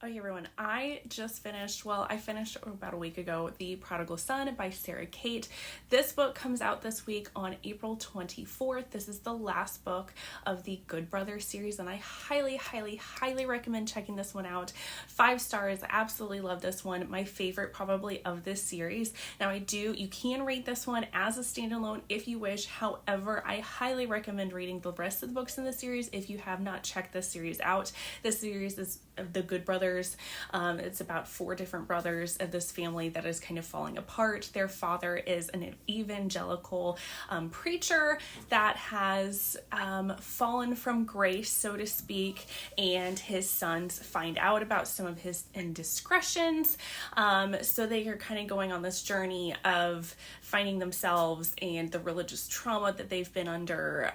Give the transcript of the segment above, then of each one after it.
Okay, everyone, I finished about a week ago, The Prodigal Son by Sarah Kate. This book comes out this week on April 24th. This is the last book of the Good Brothers series, and I highly recommend checking this one out. 5 stars, absolutely love this one. My favorite probably of this series. Now you can read this one as a standalone if you wish. However, I highly recommend reading the rest of the books in the series if you have not checked this series out. This series is the Good Brothers. It's about 4 different brothers of this family that is kind of falling apart. Their father is an evangelical preacher that has fallen from grace, so to speak, and his sons find out about some of his indiscretions. So they are kind of going on this journey of finding themselves and the religious trauma that they've been under,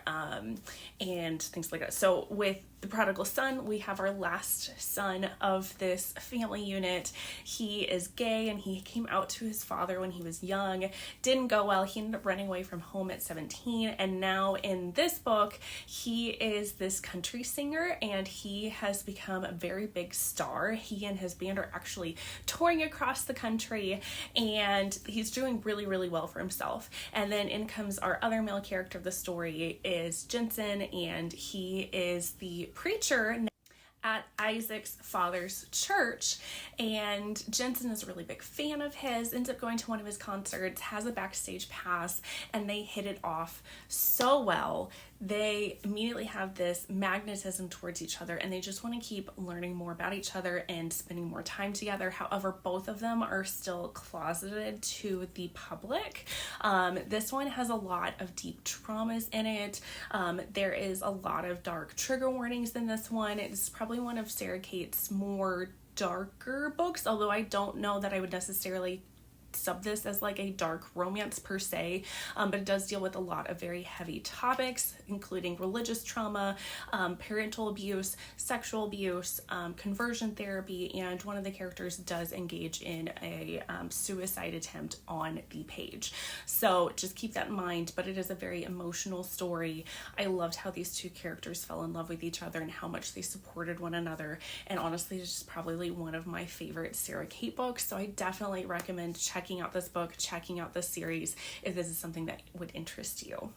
and things like that. So with The Prodigal Son, we have our last son of this family unit. He is gay and he came out to his father when he was young. Didn't go well. He ended up running away from home at 17, and now in this book he is this country singer and he has become a very big star. He and his band are actually touring across the country and he's doing really well for himself. And then in comes our other male character of the story is Jensen, and he is the preacher at Isaac's father's church, and Jensen is a really big fan of his, ends up going to one of his concerts, has a backstage pass, and they hit it off so well. They immediately have this magnetism towards each other and they just want to keep learning more about each other and spending more time together. However, both of them are still closeted to the public. This one has a lot of deep traumas in it. There is a lot of dark trigger warnings in this one. It's probably one of Sarah Kate's more darker books, although I don't know that I would necessarily sub this as like a dark romance per se, but it does deal with a lot of very heavy topics, including religious trauma, parental abuse, sexual abuse, conversion therapy, and one of the characters does engage in a suicide attempt on the page. So just keep that in mind, but it is a very emotional story. I loved how these 2 characters fell in love with each other and how much they supported one another, and honestly it's just probably one of my favorite Sarah Kate books, so I definitely recommend checking out this book, checking out this series if this is something that would interest you.